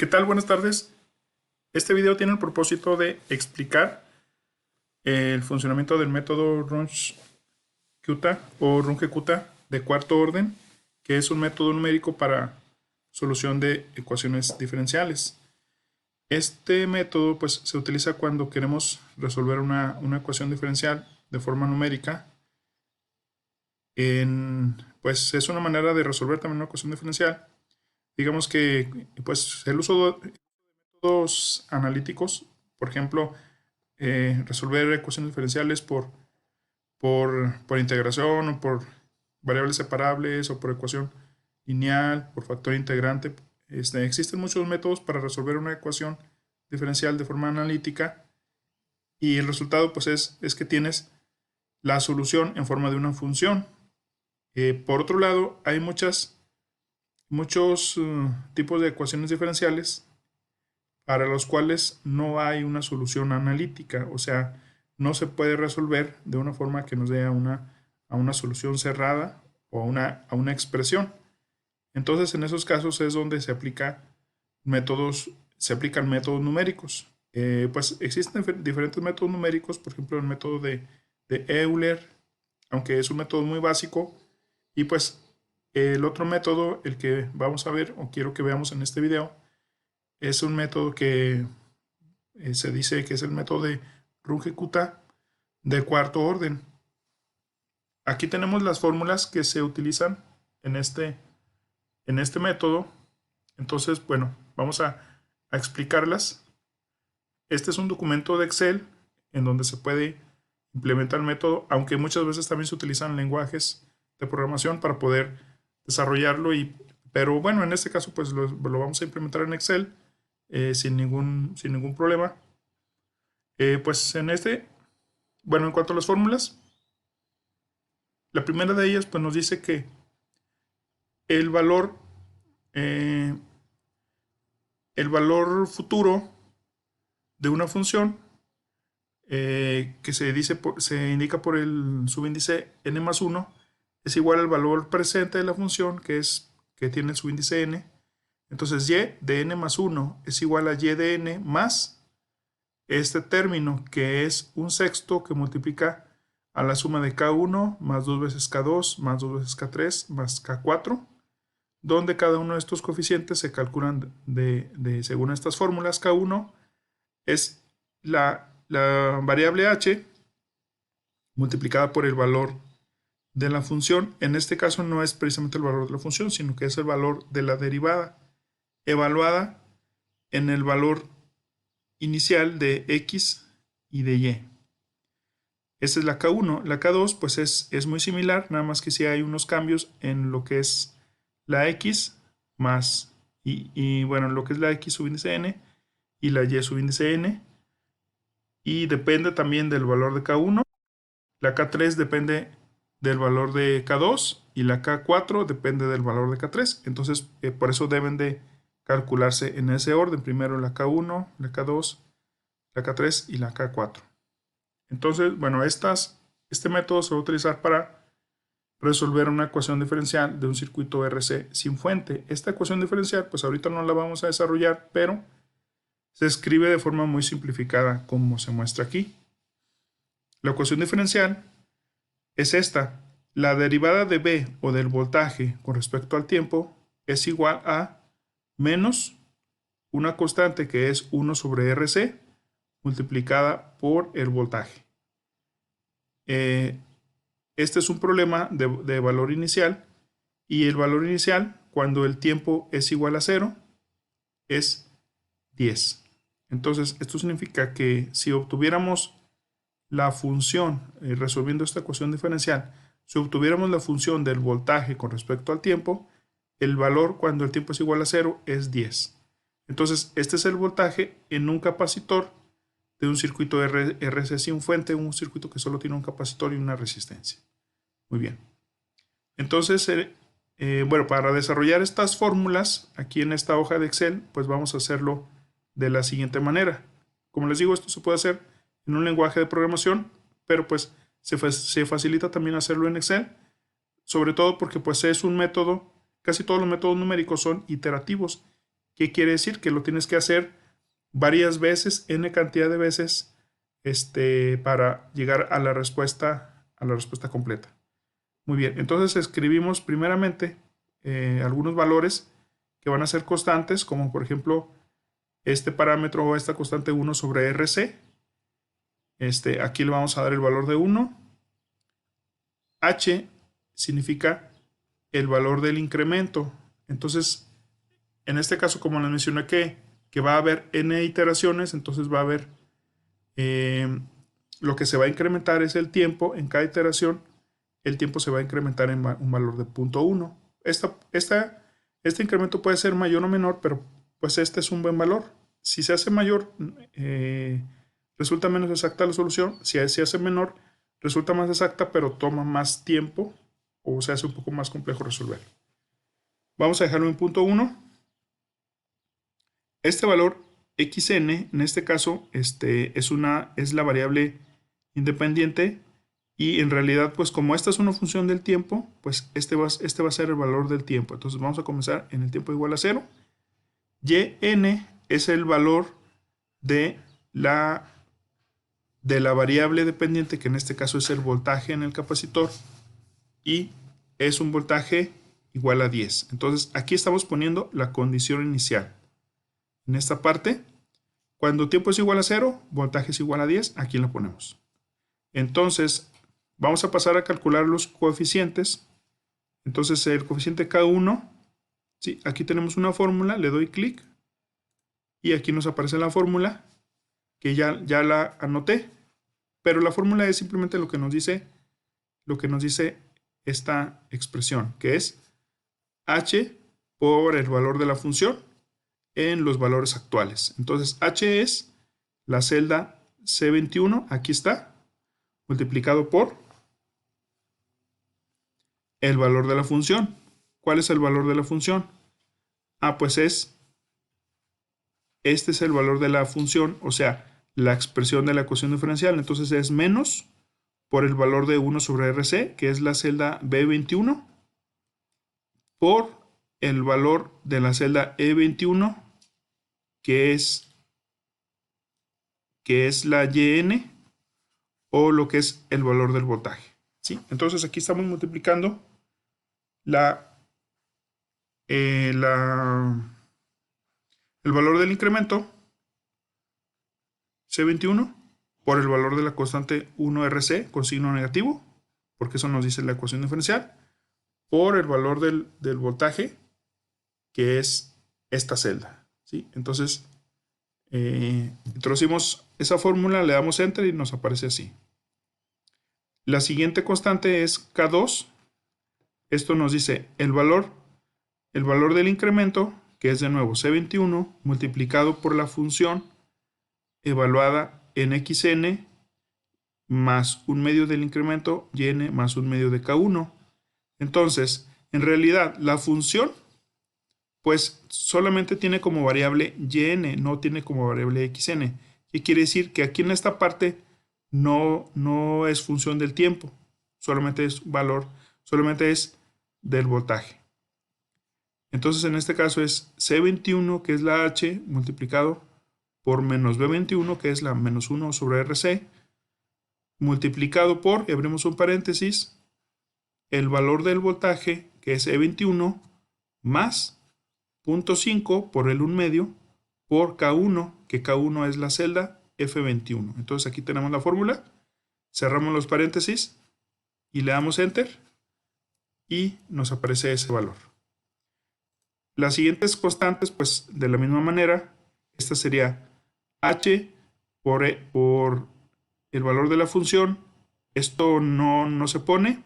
¿Qué tal? Buenas tardes. Este video tiene el propósito de explicar el funcionamiento del método Runge-Kutta o Runge-Kutta de cuarto orden, que es un método numérico para solución de ecuaciones diferenciales. Este método pues, se utiliza cuando queremos resolver una ecuación diferencial de forma numérica. Pues es una manera de resolver también una ecuación diferencial. Digamos que pues, el uso de métodos analíticos, por ejemplo, resolver ecuaciones diferenciales por integración o por variables separables o por ecuación lineal, por factor integrante. Existen muchos métodos para resolver una ecuación diferencial de forma analítica y el resultado pues es que tienes la solución en forma de una función. Por otro lado, hay muchos tipos de ecuaciones diferenciales para los cuales no hay una solución analítica, o sea, no se puede resolver de una forma que nos dé a una solución cerrada o a una expresión. Entonces, en esos casos es donde se aplican métodos numéricos. Pues existen diferentes métodos numéricos, por ejemplo, el método de Euler, aunque es un método muy básico, y pues el otro método, el que vamos a ver o quiero que veamos en este video, es un método que se dice que es el método de Runge-Kutta de cuarto orden. Aquí tenemos las fórmulas que se utilizan en este método. Entonces, bueno, vamos a explicarlas. Este es un documento de Excel en donde se puede implementar el método, aunque muchas veces también se utilizan lenguajes de programación para poder desarrollarlo. Pero bueno, en este caso pues lo vamos a implementar en Excel sin ningún problema. Pues bueno, en cuanto a las fórmulas, la primera de ellas pues nos dice que el valor, eh, el valor futuro de una función que se indica por el subíndice n más 1 es igual al valor presente de la función que tiene el subíndice n. Entonces y de n más 1 es igual a y de n más este término, que es un sexto que multiplica a la suma de k1 más 2 veces k2 más 2 veces k3 más k4, donde cada uno de estos coeficientes se calculan según estas fórmulas. K1 es la variable h multiplicada por el valor de la función. En este caso no es precisamente el valor de la función, sino que es el valor de la derivada, evaluada en el valor inicial de x y de y. Esa es la K1. La K2 pues es muy similar, nada más que si hay unos cambios en lo que es la x más bueno, lo que es la x subíndice n y la y subíndice n, y depende también del valor de K1. La K3 depende del valor de K2 y la K4 depende del valor de K3. Entonces por eso deben de calcularse en ese orden: primero la K1, la K2, la K3 y la K4. Entonces, bueno, este método se va a utilizar para resolver una ecuación diferencial de un circuito RC sin fuente. Esta ecuación diferencial, pues ahorita no la vamos a desarrollar, pero se escribe de forma muy simplificada, como se muestra aquí. La ecuación diferencial es esta: la derivada de B o del voltaje con respecto al tiempo es igual a menos una constante que es 1 sobre RC multiplicada por el voltaje. Este es un problema de valor inicial, y el valor inicial cuando el tiempo es igual a 0 es 10. Entonces esto significa que si obtuviéramos la función, resolviendo esta ecuación diferencial, si obtuviéramos la función del voltaje con respecto al tiempo, el valor cuando el tiempo es igual a 0 es 10. Entonces este es el voltaje en un capacitor de un circuito RC sin fuente, un circuito que solo tiene un capacitor y una resistencia. Muy bien. Entonces, bueno, para desarrollar estas fórmulas aquí en esta hoja de Excel, pues vamos a hacerlo de la siguiente manera. Como les digo, esto se puede hacer en un lenguaje de programación, pero pues se facilita también hacerlo en Excel, sobre todo porque pues es un método, casi todos los métodos numéricos son iterativos, ¿Qué quiere decir? Que lo tienes que hacer varias veces, n cantidad de veces, para llegar a la respuesta completa. Muy bien, entonces escribimos primeramente algunos valores que van a ser constantes, como por ejemplo este parámetro o esta constante 1 sobre RC. Aquí le vamos a dar el valor de 1. H significa el valor del incremento. Entonces, en este caso, como les mencioné que va a haber n iteraciones, entonces va a haber lo que se va a incrementar es el tiempo. En cada iteración, el tiempo se va a incrementar en un valor de 0.1. Este incremento puede ser mayor o menor, pero pues este es un buen valor. Si se hace mayor, resulta menos exacta la solución. Si se hace menor, resulta más exacta, pero toma más tiempo o se hace un poco más complejo resolver. Vamos a dejarlo en 0.1. Este valor xn, en este caso, es la variable independiente, y en realidad, pues como esta es una función del tiempo, pues este va a ser el valor del tiempo. Entonces vamos a comenzar en el tiempo igual a 0. Yn es el valor de la variable dependiente, que en este caso es el voltaje en el capacitor, y es un voltaje igual a 10. Entonces aquí estamos poniendo la condición inicial. En esta parte, cuando tiempo es igual a 0, voltaje es igual a 10, aquí la ponemos. Entonces, vamos a pasar a calcular los coeficientes. Entonces, el coeficiente K1, ¿sí? Aquí tenemos una fórmula, le doy clic, y aquí nos aparece la fórmula, que ya la anoté, pero la fórmula es simplemente lo que nos dice esta expresión, que es h por el valor de la función en los valores actuales. Entonces, h es la celda C21, aquí está, multiplicado por el valor de la función. ¿Cuál es el valor de la función? Pues este es el valor de la función, o sea, la expresión de la ecuación diferencial. Entonces es menos por el valor de 1 sobre RC, que es la celda B21, por el valor de la celda E21, que es la YN, o lo que es el valor del voltaje, ¿sí? Entonces aquí estamos multiplicando el valor del incremento C21 por el valor de la constante 1RC con signo negativo, porque eso nos dice la ecuación diferencial, por el valor del voltaje, que es esta celda, ¿sí? Entonces, introducimos esa fórmula, le damos enter y nos aparece así. La siguiente constante es K2. Esto nos dice el valor del incremento, que es de nuevo C21, multiplicado por la función evaluada en xn, más un medio del incremento yn más un medio de K1. Entonces, en realidad, la función, pues solamente tiene como variable yn, no tiene como variable xn. ¿Qué quiere decir? Que aquí en esta parte no es función del tiempo, solamente es del voltaje. Entonces, en este caso es C21, que es la H, multiplicado por menos B21, que es la menos 1 sobre RC, multiplicado por, y abrimos un paréntesis, el valor del voltaje, que es E21, más 0.5 por el 1 medio, por K1, que K1 es la celda F21. Entonces aquí tenemos la fórmula, cerramos los paréntesis y le damos enter y nos aparece ese valor. Las siguientes constantes, pues de la misma manera, esta sería h por el valor de la función. Esto no se pone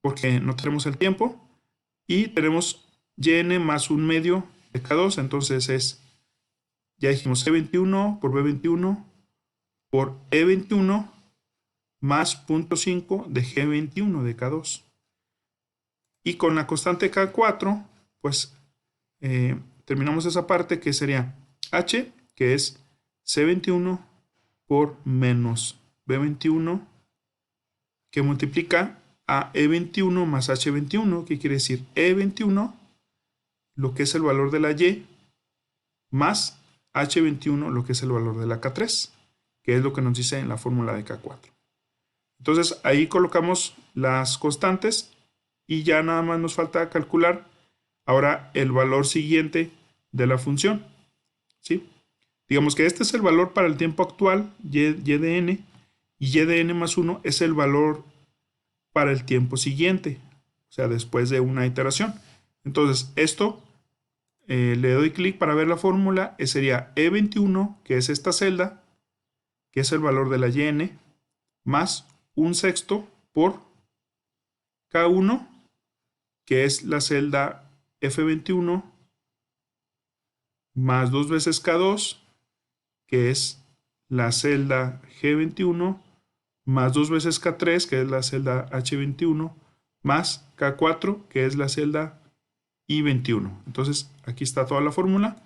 porque no tenemos el tiempo, y tenemos yn más un medio de K2, entonces ya dijimos C21 por B21 por E21 más 0.5 de G21 de K2. Y con la constante K4, pues terminamos esa parte, que sería H, que es C21 por menos B21, que multiplica a E21 más H21, que quiere decir E21, lo que es el valor de la Y, más H21, lo que es el valor de la K3, que es lo que nos dice en la fórmula de K4. Entonces ahí colocamos las constantes y ya nada más nos falta calcular ahora el valor siguiente de la función, ¿sí? Digamos que este es el valor para el tiempo actual, y de n, y y de n más 1 es el valor para el tiempo siguiente, o sea, después de una iteración. Entonces, esto le doy clic para ver la fórmula, sería E21, que es esta celda, que es el valor de la yn, más un sexto por K1, que es la celda F21, más 2 veces K2, que es la celda G21, más 2 veces K3, que es la celda H21, más K4, que es la celda I21. Entonces, aquí está toda la fórmula.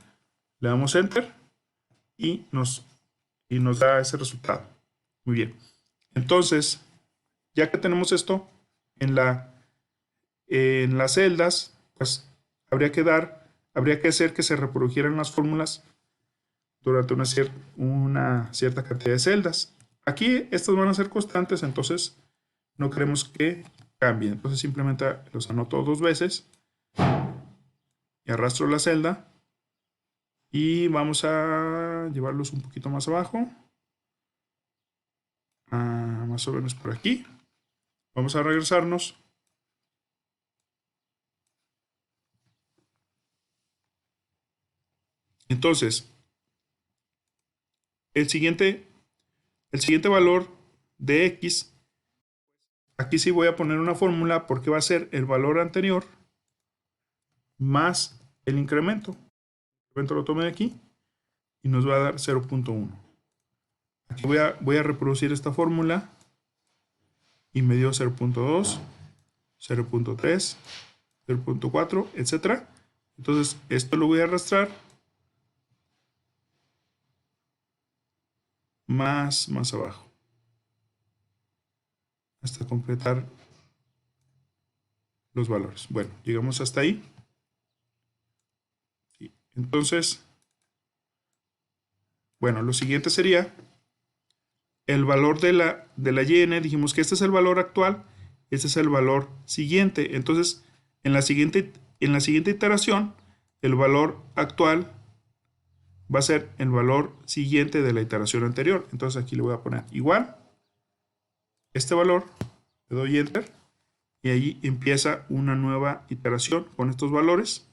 Le damos Enter y nos da ese resultado. Muy bien. Entonces, ya que tenemos esto en las celdas, pues habría que hacer que se reprodujeran las fórmulas durante una cierta cantidad de celdas. Aquí estas van a ser constantes, entonces no queremos que cambien. Entonces simplemente los anoto 2 veces y arrastro la celda y vamos a llevarlos un poquito más abajo, más o menos por aquí. Vamos a regresarnos. Entonces, el siguiente valor de x, aquí sí voy a poner una fórmula porque va a ser el valor anterior más el incremento. El incremento lo tomé de aquí y nos va a dar 0.1. Aquí voy a reproducir esta fórmula y me dio 0.2, 0.3, 0.4, etc. Entonces esto lo voy a arrastrar más abajo hasta completar los valores. Bueno, llegamos hasta ahí. Sí. Entonces, bueno, lo siguiente sería el valor de la yn. Dijimos que este es el valor actual, este es el valor siguiente. Entonces, en la siguiente iteración, el valor actual va a ser el valor siguiente de la iteración anterior. Entonces aquí le voy a poner igual este valor, le doy Enter y ahí empieza una nueva iteración con estos valores.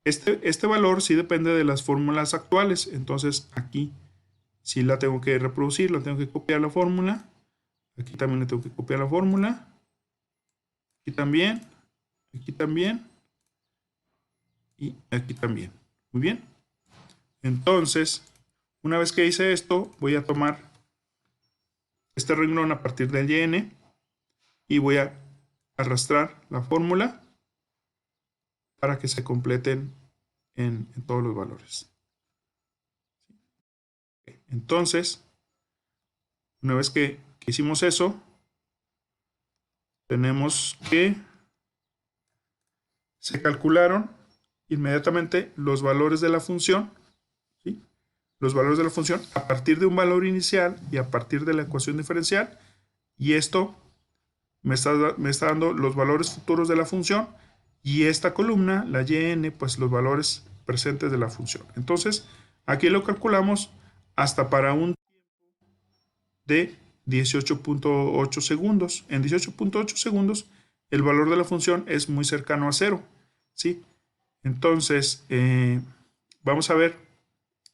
Este valor sí depende de las fórmulas actuales, entonces aquí sí la tengo que reproducir, la tengo que copiar la fórmula. Aquí también le tengo que copiar la fórmula. Aquí también y aquí también. Muy bien. Entonces, una vez que hice esto, voy a tomar este renglón a partir del yn y voy a arrastrar la fórmula para que se completen en todos los valores. Entonces, una vez que hicimos eso, tenemos que se calcularon inmediatamente los valores de la función, ¿sí? Los valores de la función a partir de un valor inicial y a partir de la ecuación diferencial, y esto me está dando los valores futuros de la función, y esta columna, la yn, pues los valores presentes de la función. Entonces, aquí lo calculamos hasta para un tiempo de 18.8 segundos. En 18.8 segundos, el valor de la función es muy cercano a 0, ¿sí? Entonces, vamos a ver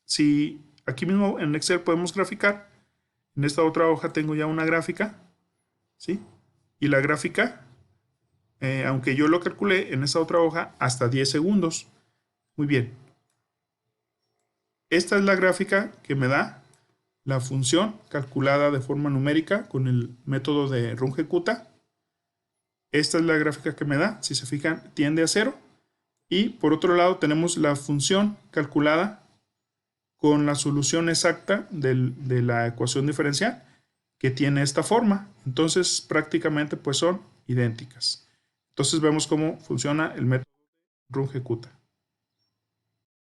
si aquí mismo en Excel podemos graficar. En esta otra hoja tengo ya una gráfica, ¿sí? Y la gráfica, aunque yo lo calculé en esta otra hoja, hasta 10 segundos. Muy bien. Esta es la gráfica que me da la función calculada de forma numérica con el método de Runge-Kutta. Esta es la gráfica que me da, si se fijan, tiende a 0. Y por otro lado tenemos la función calculada con la solución exacta de la ecuación diferencial, que tiene esta forma. Entonces prácticamente pues son idénticas. Entonces vemos cómo funciona el método Runge-Kutta.